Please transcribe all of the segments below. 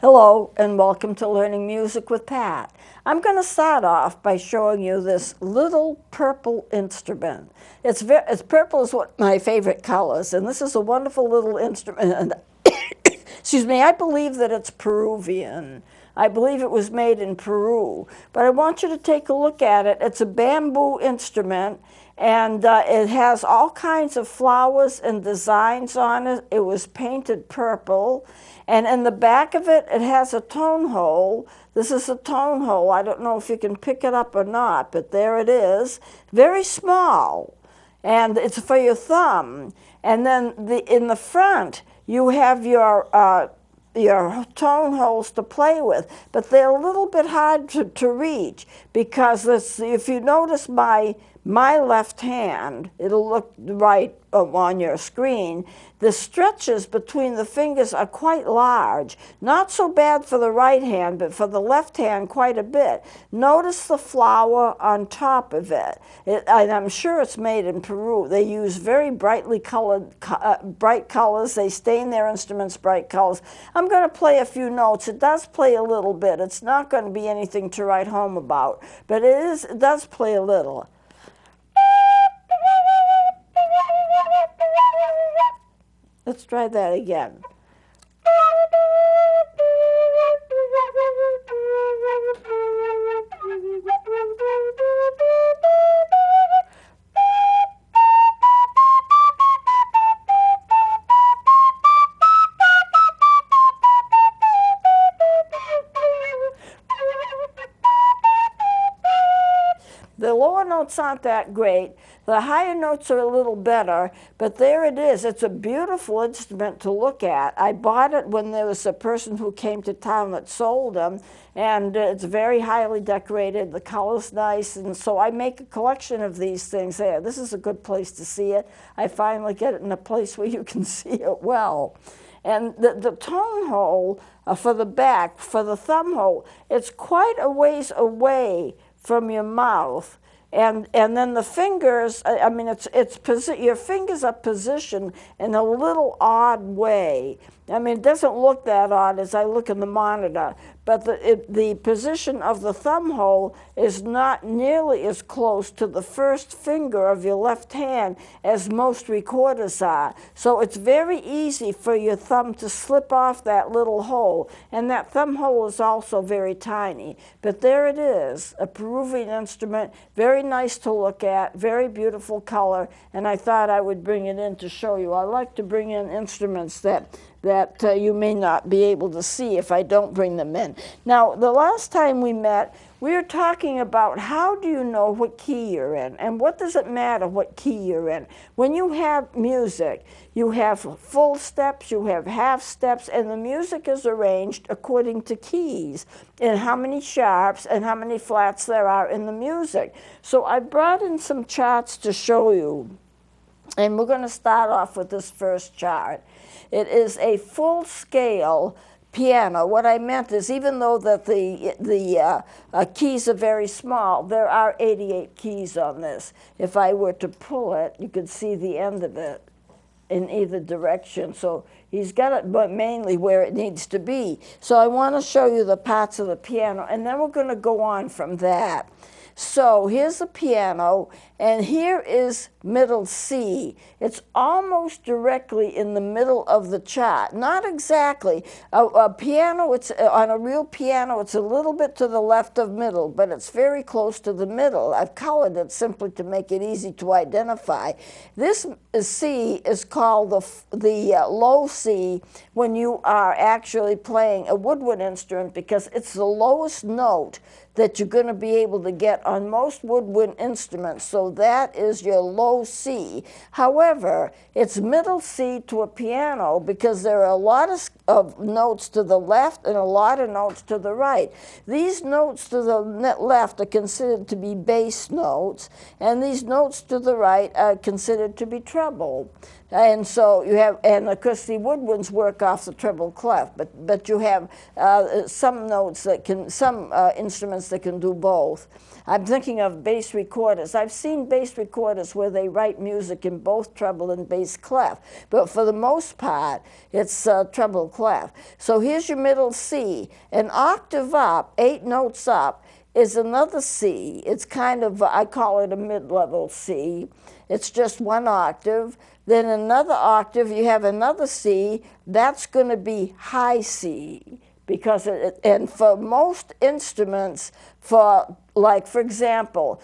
Hello and welcome to Learning Music with Pat. I'm going to start off by showing you this little purple instrument. It's purple is one of my favorite colors, and this is a wonderful little instrument. And excuse me, I believe that it's Peruvian. I believe it was made in Peru, but I want you to take a look at it. It's a bamboo instrument, and it has all kinds of flowers and designs on it. It was painted purple, and in the back of it, it has a tone hole. This is a tone hole. I don't know if you can pick it up or not, but there it is. Very small, and it's for your thumb. And then in the front, you have your tone holes to play with, but they're a little bit hard to reach because if you notice my left hand, it'll look right on your screen, the stretches between the fingers are quite large. Not so bad for the right hand, but for the left hand quite a bit. Notice the flower on top of it. And I'm sure it's made in Peru. They use very brightly colored, bright colors. They stain their instruments bright colors. I'm going to play a few notes. It does play a little bit. It's not going to be anything to write home about, but it does play a little. Let's try that again. The lower notes aren't that great. The higher notes are a little better, but there it is. It's a beautiful instrument to look at. I bought it when there was a person who came to town that sold them, and it's very highly decorated. The color's nice, and so I make a collection of these things. There, this is a good place to see it. I finally get it in a place where you can see it well. And the tone hole for the back, for the thumb hole, it's quite a ways away from your mouth, and then the fingers, I mean, your fingers are positioned in a little odd way. I mean, it doesn't look that odd as I look in the monitor, but the position of the thumb hole is not nearly as close to the first finger of your left hand as most recorders are. So it's very easy for your thumb to slip off that little hole, and that thumb hole is also very tiny. But there it is, a Peruvian instrument, very nice to look at, very beautiful color, and I thought I would bring it in to show you. I like to bring in instruments that you may not be able to see if I don't bring them in. Now, the last time we met, we were talking about how do you know what key you're in, and what does it matter what key you're in. When you have music, you have full steps, you have half steps, and the music is arranged according to keys and how many sharps and how many flats there are in the music. So I brought in some charts to show you, and we're going to start off with this first chart. It is a full-scale piano. What I meant is, even though that the keys are very small, there are 88 keys on this. If I were to pull it, you could see the end of it in either direction. So he's got it, but mainly where it needs to be. So I want to show you the parts of the piano, and then we're going to go on from that. So here's the piano, and here is middle C. It's almost directly in the middle of the chart. Not exactly. A piano, on a real piano, it's a little bit to the left of middle, but it's very close to the middle. I've colored it simply to make it easy to identify. This C is called the low C when you are actually playing a woodwind instrument, because it's the lowest note that you're going to be able to get on most woodwind instruments. So that is your low C. However, it's middle C to a piano because there are a lot of notes to the left and a lot of notes to the right. These notes to the left are considered to be bass notes, and these notes to the right are considered to be treble. And so you have, and of course the woodwinds work off the treble clef, but you have some notes that can, some instruments instruments that can do both. I'm thinking of bass recorders. I've seen bass recorders where they write music in both treble and bass clef, but for the most part, it's treble clef. So here's your middle C. An octave up, 8 notes up, is another C. It's kind of, I call it a mid-level C. It's just 1 octave. Then another octave, you have another C. That's going to be high C. Because and for most instruments, for example,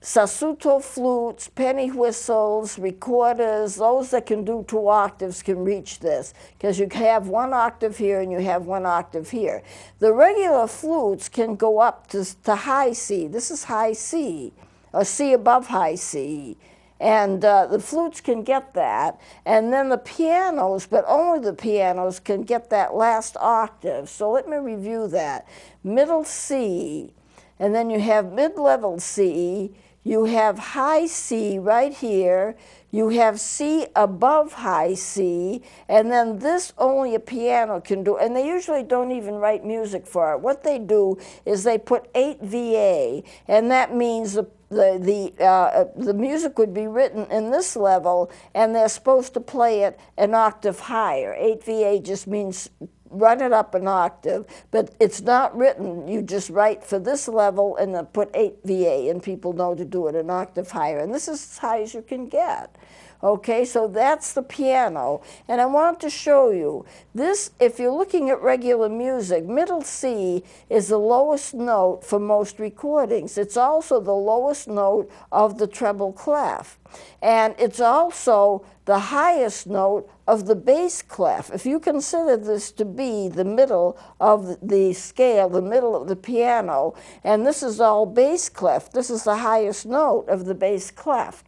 sassoon flutes, penny whistles, recorders, those that can do 2 octaves can reach this, because you have 1 octave here and you have 1 octave here. The regular flutes can go up to high C. This is high C, or C above high C. And the flutes can get that, and then the pianos, but only the pianos, can get that last octave. So let me review that. Middle C, and then you have mid-level C, you have high C right here, you have C above high C, and then this only a piano can do, and they usually don't even write music for it. What they do is they put 8 VA, and that means the music would be written in this level, and they're supposed to play it an octave higher. 8 VA just means run it up an octave, but it's not written. You just write for this level and then put 8 VA, and people know to do it an octave higher. And this is as high as you can get. Okay, so that's the piano. And I want to show you this. If you're looking at regular music, middle C is the lowest note for most recordings. It's also the lowest note of the treble clef. And it's also the highest note of the bass clef. If you consider this to be the middle of the scale, the middle of the piano, and this is all bass clef, this is the highest note of the bass clef.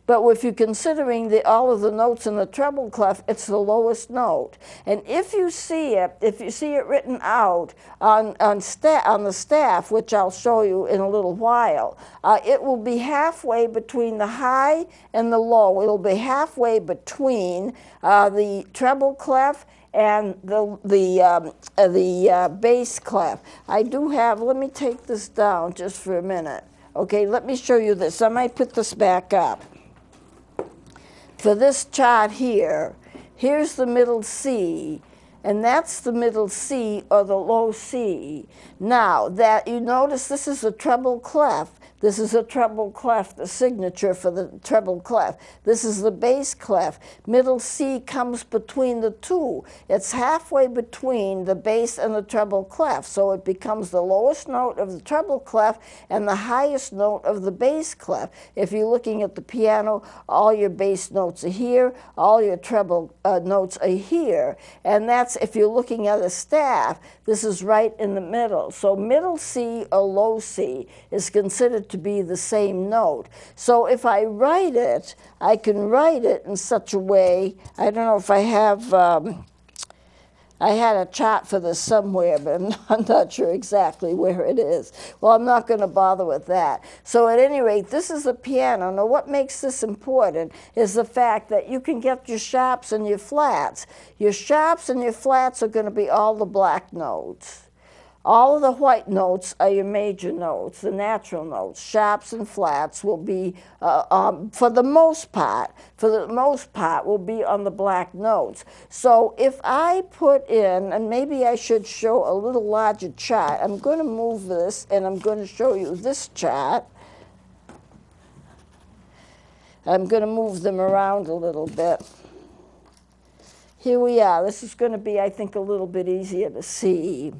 But if you're considering all of the notes in the treble clef, it's the lowest note. And if you see it written out on the staff, which I'll show you in a little while, it will be halfway between the high and the low. It'll be halfway between the treble clef and the bass clef. I do have, let me take this down just for a minute. Okay, let me show you this. I might put this back up. For this chart here, here's the middle C, and that's the middle C or the low C. Now, that you notice this is a treble clef. This is a treble clef, the signature for the treble clef. This is the bass clef. Middle C comes between the two. It's halfway between the bass and the treble clef, so it becomes the lowest note of the treble clef and the highest note of the bass clef. If you're looking at the piano, all your bass notes are here, all your treble notes are here, and that's, if you're looking at a staff, this is right in the middle. So middle C or low C is considered to be the same note. So if I write it, I can write it in such a way, I don't know if I have, I had a chart for this somewhere, but I'm not sure exactly where it is. Well, I'm not going to bother with that. So at any rate, this is a piano. Now, what makes this important is the fact that you can get your sharps and your flats. Your sharps and your flats are going to be all the black notes. All of the white notes are your major notes, the natural notes. Sharps and flats will be, for the most part, will be on the black notes. So if I put in, and maybe I should show a little larger chart, I'm going to move this and I'm going to show you this chart. I'm going to move them around a little bit. Here we are. This is going to be, I think, a little bit easier to see.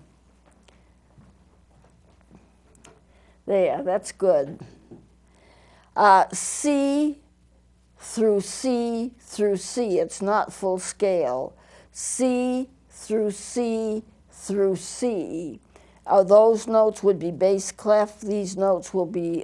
There, that's good. C through C through C. It's not full scale. C through C through C. Those notes would be bass clef. These notes will be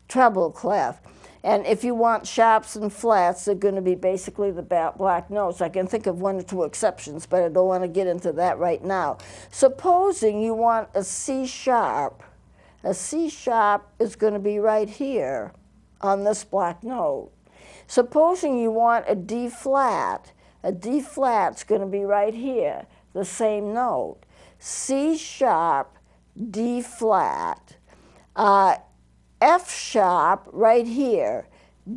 treble clef. And if you want sharps and flats, they're going to be basically the black notes. I can think of 1 or 2 exceptions, but I don't want to get into that right now. Supposing you want a C sharp is going to be right here on this black note. Supposing you want a D flat's going to be right here, the same note. C sharp, D flat, F sharp right here,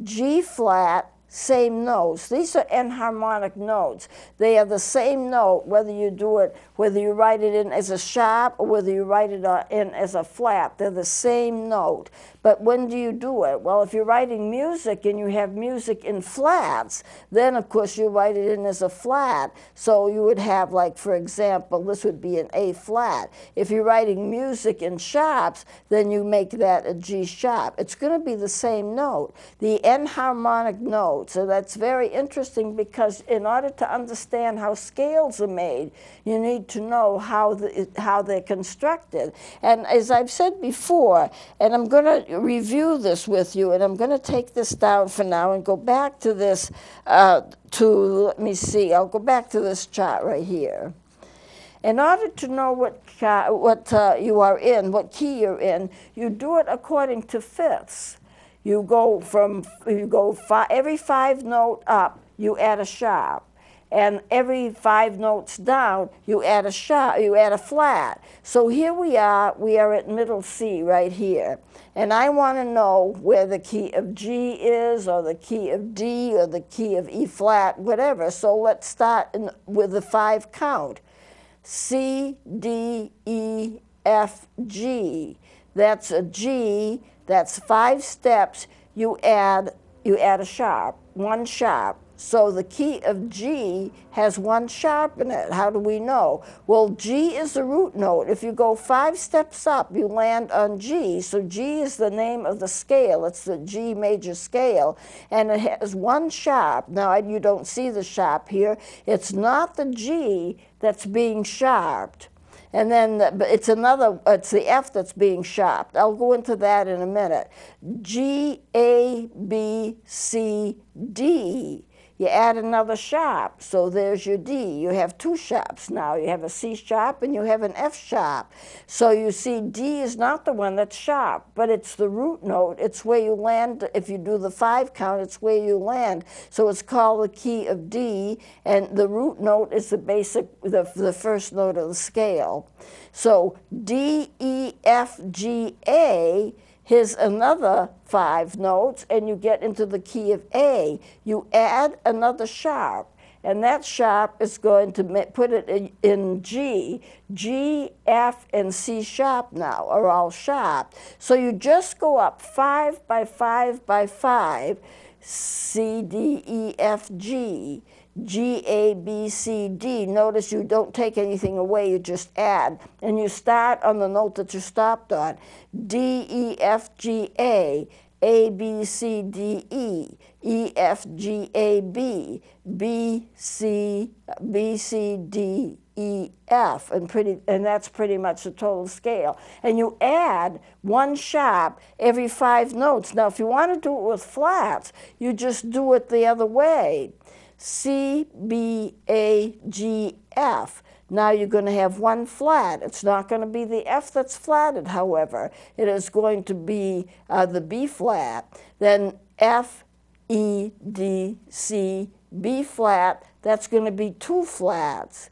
G flat, same notes. These are enharmonic notes. They are the same note whether you do it, whether you write it in as a sharp or whether you write it in as a flat. They're the same note. But when do you do it? Well, if you're writing music and you have music in flats, then of course you write it in as a flat. So you would have, like, for example, this would be an A flat. If you're writing music in sharps, then you make that a G sharp. It's going to be the same note. The enharmonic note. So that's very interesting, because in order to understand how scales are made, you need to know how they're constructed. And as I've said before, and I'm going to review this with you, and I'm going to take this down for now and go back to this, let me see, I'll go back to this chart right here. In order to know what you are in, what key you're in, you do it according to fifths. You go every 5 note up, you add a sharp. And every 5 notes down, you add a sharp, you add a flat. So here we are at middle C right here. And I want to know where the key of G is, or the key of D, or the key of E flat, whatever. So let's start with the 5 count. C, D, E, F, G. That's a G. That's 5 steps. You add a sharp, 1 sharp. So the key of G has 1 sharp in it. How do we know? Well, G is the root note. If you go 5 steps up, you land on G. So G is the name of the scale. It's the G major scale. And it has 1 sharp. Now, you don't see the sharp here. It's not the G that's being sharped. And then it's the F that's being sharped. I'll go into that in a minute. G, A, B, C, D. You add another sharp, so there's your D. You have 2 sharps now. You have a C sharp and you have an F sharp. So you see, D is not the one that's sharp, but it's the root note. It's where you land. If you do the 5 count, it's where you land. So it's called the key of D, and the root note is the first note of the scale. So D, E, F, G, A. Here's another 5 notes, and you get into the key of A. You add another sharp, and that sharp is going to put it in G. G, F, and C sharp now are all sharp. So you just go up 5 by 5 by 5, C, D, E, F, G. G, A, B, C, D. Notice you don't take anything away, you just add. And you start on the note that you stopped on. D, E, F, G, A. A, B, C, D, E. E, F, G, A, B. B, C, D, E, F. And that's pretty much the total scale. And you add 1 sharp every 5 notes. Now, if you want to do it with flats, you just do it the other way. C, B, A, G, F. Now you're going to have 1 flat. It's not going to be the F that's flatted, however. It is going to be the B flat. Then F, E, D, C, B flat. That's going to be 2 flats.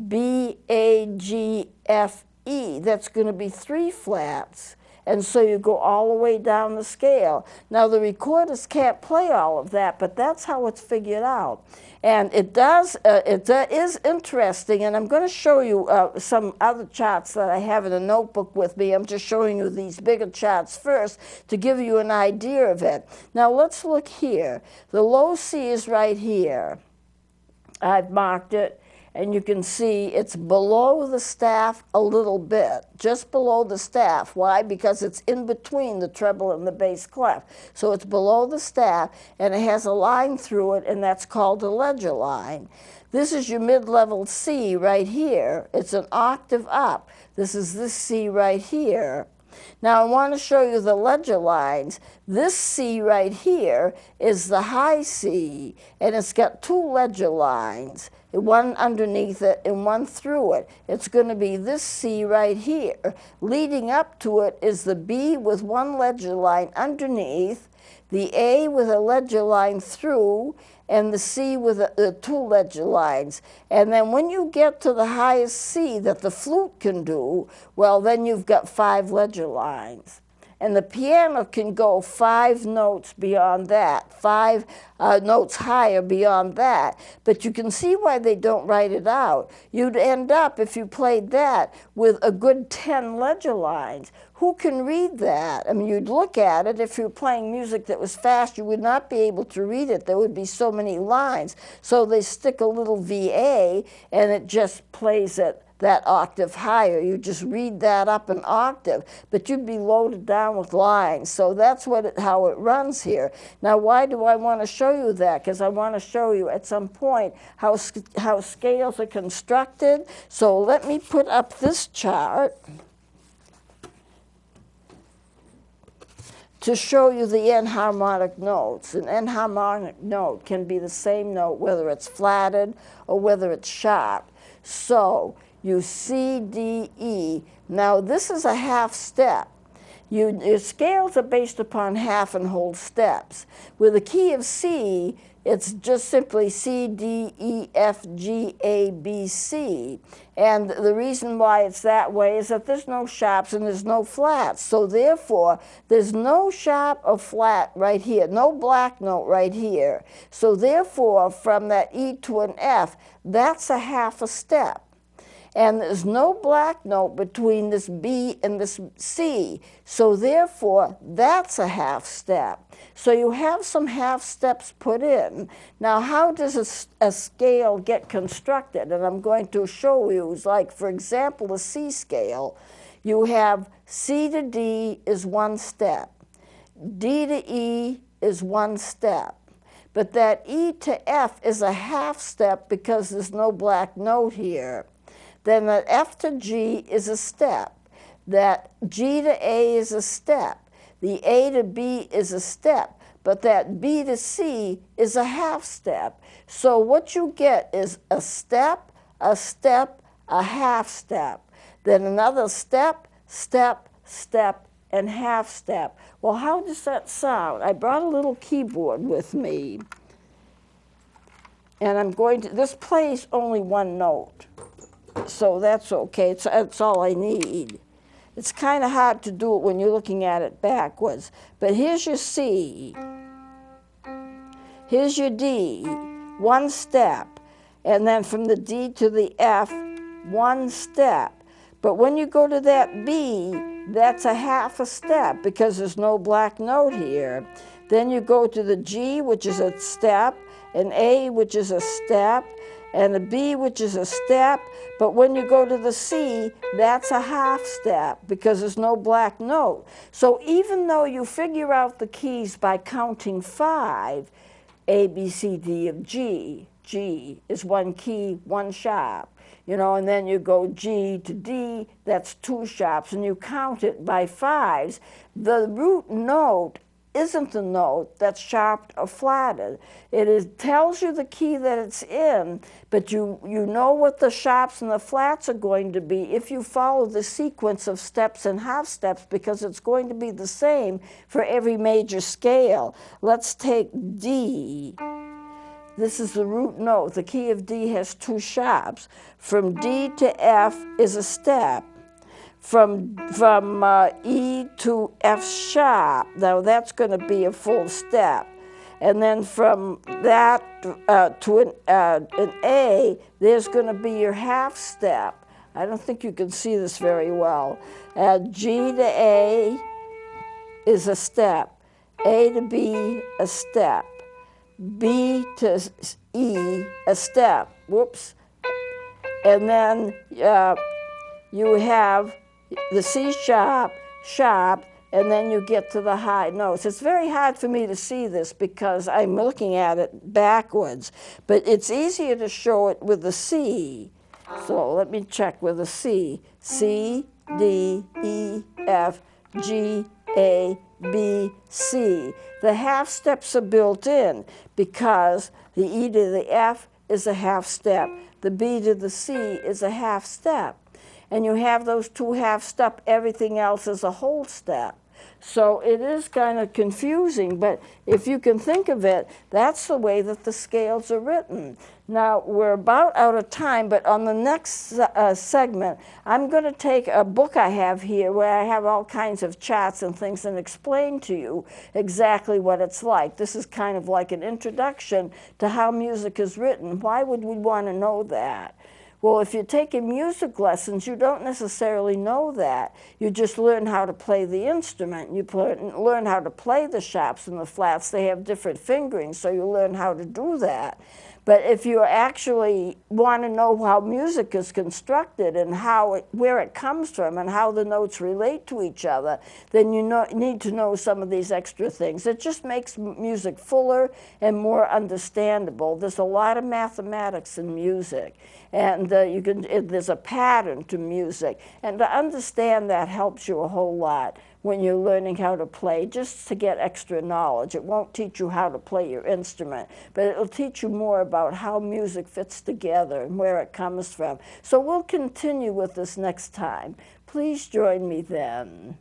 B, A, G, F, E. That's going to be 3 flats. And so you go all the way down the scale. Now, the recorders can't play all of that, but that's how it's figured out. And it is interesting, and I'm going to show you some other charts that I have in a notebook with me. I'm just showing you these bigger charts first to give you an idea of it. Now, let's look here. The low C is right here. I've marked it. And you can see it's below the staff a little bit, just below the staff. Why? Because it's in between the treble and the bass clef. So it's below the staff, and it has a line through it, and that's called a ledger line. This is your mid-level C right here. It's an octave up. This is this C right here. Now, I want to show you the ledger lines. This C right here is the high C, and it's got 2 ledger lines, one underneath it and one through it. It's going to be this C right here. Leading up to it is the B with 1 ledger line underneath, the A with a ledger line through, and the C with two ledger lines. And then when you get to the highest C that the flute can do, well, then you've got 5 ledger lines. And the piano can go 5 notes beyond that, 5 notes higher beyond that. But you can see why they don't write it out. You'd end up, if you played that, with a good 10 ledger lines. Who can read that? I mean, you'd look at it. If you're playing music that was fast, you would not be able to read it. There would be so many lines. So they stick a little VA, and it just plays it that octave higher. You just read that up an octave, but you'd be loaded down with lines. So that's how it runs here. Now, why do I want to show you that? Because I want to show you at some point how scales are constructed. So let me put up this chart to show you the enharmonic notes. An enharmonic note can be the same note whether it's flatted or whether it's sharp. So you C, D, E. Now this is a half step. Your scales are based upon half and whole steps. With the key of C, it's just simply C, D, E, F, G, A, B, C. And the reason why it's that way is that there's no sharps and there's no flats. So therefore, there's no sharp or flat right here, no black note right here. So therefore, from that E to an F, that's a half a step. And there's no black note between this B and this C. So therefore, that's a half step. So you have some half steps put in. Now, how does a scale get constructed? And I'm going to show you, like, for example, the C scale. You have C to D is 1 step. D to E is 1 step. But that E to F is a half step because there's no black note here. Then that F to G is a step. That G to A is a step. The A to B is a step. But that B to C is a half step. So what you get is a step, a step, a half step. Then another step, step, step, and half step. Well, how does that sound? I brought a little keyboard with me. And I'm going to, this plays only 1 note. So that's okay, that's all I need. It's kind of hard to do it when you're looking at it backwards. But here's your C. Here's your D, 1 step. And then from the D to the F, 1 step. But when you go to that B, that's a half a step because there's no black note here. Then you go to the G, which is a step, an A, which is a step, and a B, which is a step. But when you go to the C, that's a half step because there's no black note. So even though you figure out the keys by counting 5, A, B, C, D of G, G is 1 key, 1 sharp, you know, and then you go G to D, that's 2 sharps, and you count it by 5s. The root note isn't the note that's sharped or flatted. It tells you the key that it's in, but you know what the sharps and the flats are going to be if you follow the sequence of steps and half steps, because it's going to be the same for every major scale. Let's take D. This is the root note. The key of D has 2 sharps. From D to F is a step. From E to F sharp, now that's going to be a full step. And then from that to an A, there's going to be your half step. I don't think you can see this very well. G to A is a step. A to B, a step. B to E, a step. Whoops. And then you have the C sharp, sharp, and then you get to the high notes. It's very hard for me to see this because I'm looking at it backwards, but it's easier to show it with the C. So let me check with the C. C, D, E, F, G, A, B, C. The half steps are built in because the E to the F is a half step. The B to the C is a half step. And you have those 2 half steps, everything else is a whole step. So it is kind of confusing, but if you can think of it, that's the way that the scales are written. Now, we're about out of time, but on the next segment, I'm going to take a book I have here where I have all kinds of charts and things and explain to you exactly what it's like. This is kind of like an introduction to how music is written. Why would we want to know that? Well, if you're taking music lessons, you don't necessarily know that. You just learn how to play the instrument. You learn how to play the sharps and the flats. They have different fingerings, so you learn how to do that. But if you actually want to know how music is constructed and where it comes from and how the notes relate to each other, then you need to know some of these extra things. It just makes music fuller and more understandable. There's a lot of mathematics in music, and there's a pattern to music. And to understand that helps you a whole lot when you're learning how to play, just to get extra knowledge. It won't teach you how to play your instrument, but it'll teach you more about how music fits together and where it comes from. So we'll continue with this next time. Please join me then.